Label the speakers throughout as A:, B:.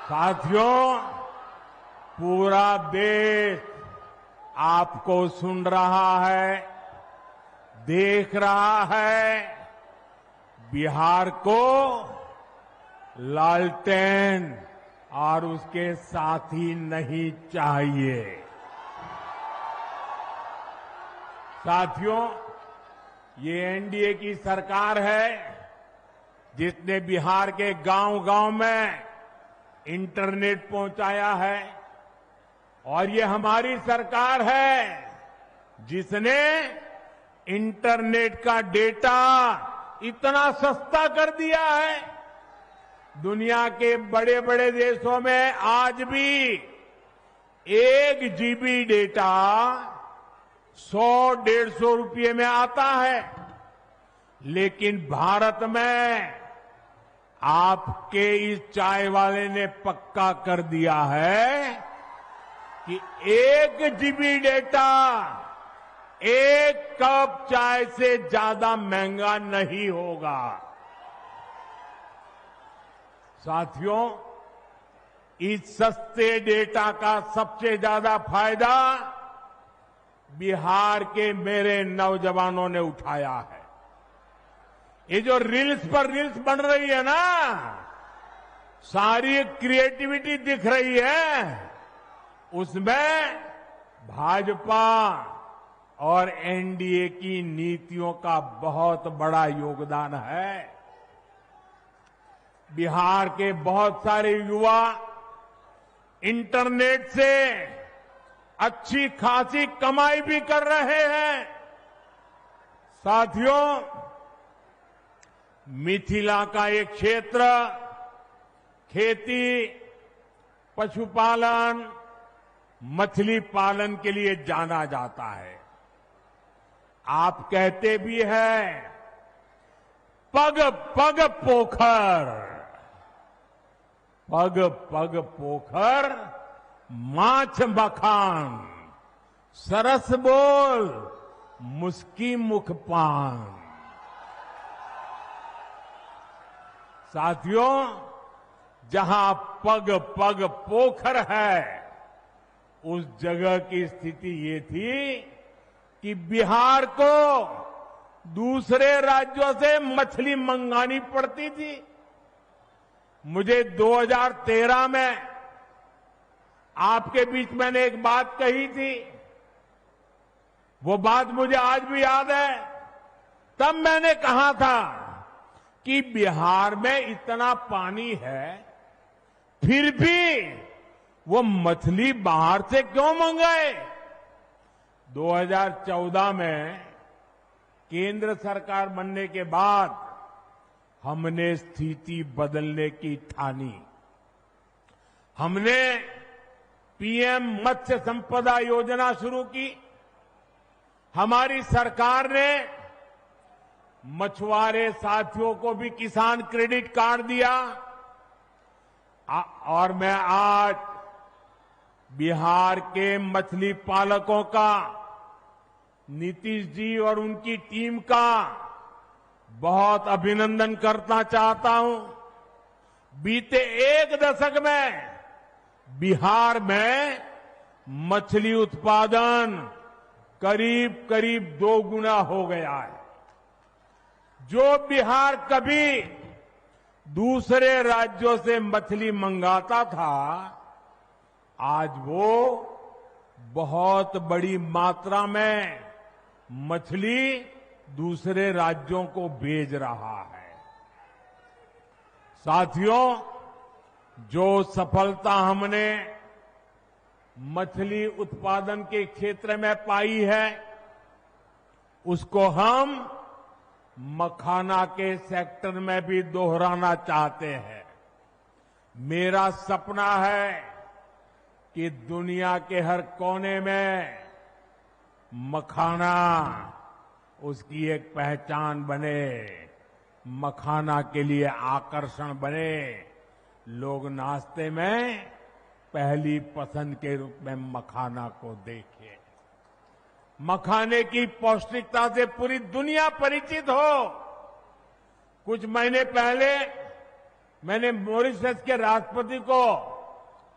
A: साथियों, पूरा देश आपको सुन रहा है, देख रहा है। बिहार को लालटेन और उसके साथी नहीं चाहिए। साथियों, ये एनडीए की सरकार है जिसने बिहार के गांव-गांव में इंटरनेट पहुंचाया है, और ये हमारी सरकार है जिसने इंटरनेट का डेटा इतना सस्ता कर दिया है। दुनिया के बड़े बड़े देशों में आज भी 1 जीबी डेटा 100-150 रुपये में आता है, लेकिन भारत में आपके इस चाय वाले ने पक्का कर दिया है कि 1 जीबी डेटा 1 कप चाय से ज्यादा महंगा नहीं होगा। साथियों, इस सस्ते डेटा का सबसे ज्यादा फायदा बिहार के मेरे नौजवानों ने उठाया है। ये जो रील्स पर रील्स बन रही है ना, सारी क्रिएटिविटी दिख रही है, उसमें भाजपा और एनडीए की नीतियों का बहुत बड़ा योगदान है। बिहार के बहुत सारे युवा इंटरनेट से अच्छी खासी कमाई भी कर रहे हैं। साथियों, मिथिला का एक क्षेत्र खेती, पशुपालन, मछली पालन के लिए जाना जाता है। आप कहते भी हैं पग पग पोखर, पग पग पोखर माछ मखान, सरस बोल मुस्की मुख पान। साथियों, जहां पग पग पोखर है, उस जगह की स्थिति ये थी कि बिहार को दूसरे राज्यों से मछली मंगानी पड़ती थी। मुझे 2013 में आपके बीच मैंने एक बात कही थी, वो बात मुझे आज भी याद है। तब मैंने कहा था कि बिहार में इतना पानी है, फिर भी वो मछली बाहर से क्यों मंगाए। 2014 में केंद्र सरकार बनने के बाद हमने स्थिति बदलने की ठानी। हमने पीएम मत्स्य संपदा योजना शुरू की। हमारी सरकार ने मछुआरे साथियों को भी किसान क्रेडिट कार्ड दिया, और मैं आज बिहार के मछली पालकों का, नीतीश जी और उनकी टीम का बहुत अभिनंदन करना चाहता हूं। बीते 1 दशक में बिहार में मछली उत्पादन करीब करीब 2 गुना हो गया है। जो बिहार कभी दूसरे राज्यों से मछली मंगाता था, आज वो बहुत बड़ी मात्रा में मछली दूसरे राज्यों को भेज रहा है। साथियों, जो सफलता हमने मछली उत्पादन के क्षेत्र में पाई है, उसको हम मखाना के सेक्टर में भी दोहराना चाहते हैं। मेरा सपना है कि दुनिया के हर कोने में मखाना उसकी एक पहचान बने, मखाना के लिए आकर्षण बने, लोग नाश्ते में पहली पसंद के रूप में मखाना को देखें। मखाने की पौष्टिकता से पूरी दुनिया परिचित हो। कुछ महीने पहले मैंने मॉरिशस के राष्ट्रपति को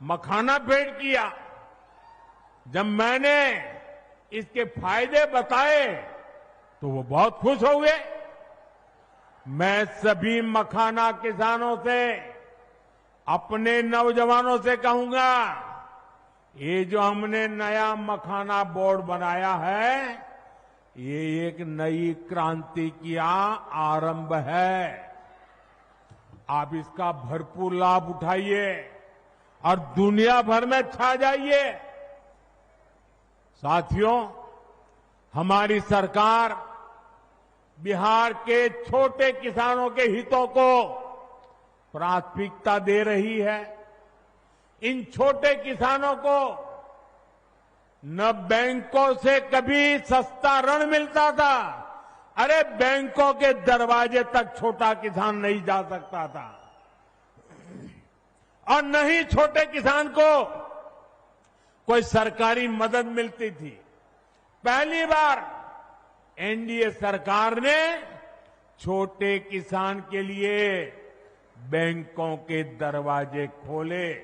A: मखाना भेंट किया। जब मैंने इसके फायदे बताए तो वो बहुत खुश हो गए। मैं सभी मखाना किसानों से, अपने नौजवानों से कहूंगा, ये जो हमने नया मखाना बोर्ड बनाया है, ये एक नई क्रांति का आरंभ है। आप इसका भरपूर लाभ उठाइए और दुनिया भर में छा जाइए। साथियों, हमारी सरकार बिहार के छोटे किसानों के हितों को प्राथमिकता दे रही है। इन छोटे किसानों को न बैंकों से कभी सस्ता ऋण मिलता था। अरे बैंकों के दरवाजे तक छोटा किसान नहीं जा सकता था, और न ही छोटे किसान को कोई सरकारी मदद मिलती थी। पहली बार एनडीए सरकार ने छोटे किसान के लिए बैंकों के दरवाजे खोले।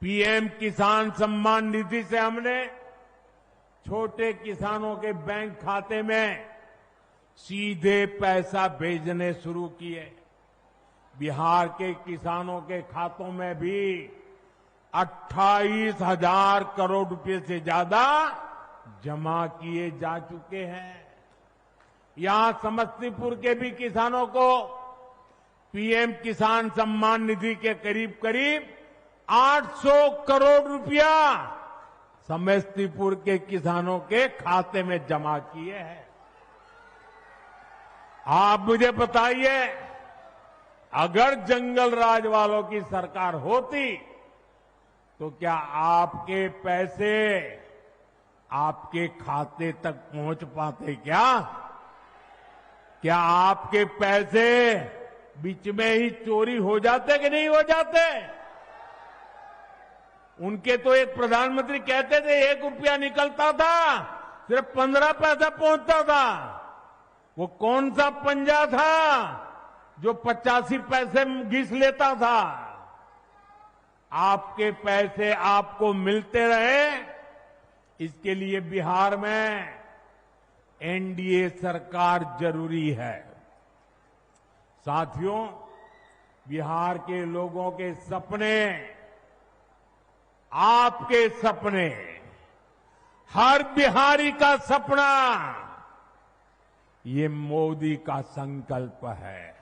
A: पीएम किसान सम्मान निधि से हमने छोटे किसानों के बैंक खाते में सीधे पैसा भेजने शुरू किए। बिहार के किसानों के खातों में भी 28,000 करोड़ रुपए से ज्यादा जमा किए जा चुके हैं। यहां समस्तीपुर के भी किसानों को पीएम किसान सम्मान निधि के करीब 800 करोड़ रुपया समस्तीपुर के किसानों के खाते में जमा किए हैं। आप मुझे बताइए, अगर जंगल राज वालों की सरकार होती तो क्या आपके पैसे आपके खाते तक पहुंच पाते? क्या आपके पैसे बीच में ही चोरी हो जाते कि नहीं हो जाते? उनके तो एक प्रधानमंत्री कहते थे 1 रुपया निकलता था, सिर्फ 15 पैसा पहुंचता था। वो कौन सा पंजा था जो 85 पैसे घिस लेता था? आपके पैसे आपको मिलते रहे, इसके लिए बिहार में एनडीए सरकार जरूरी है। साथियों, बिहार के लोगों के सपने, आपके सपने, हर बिहारी का सपना, ये मोदी का संकल्प है।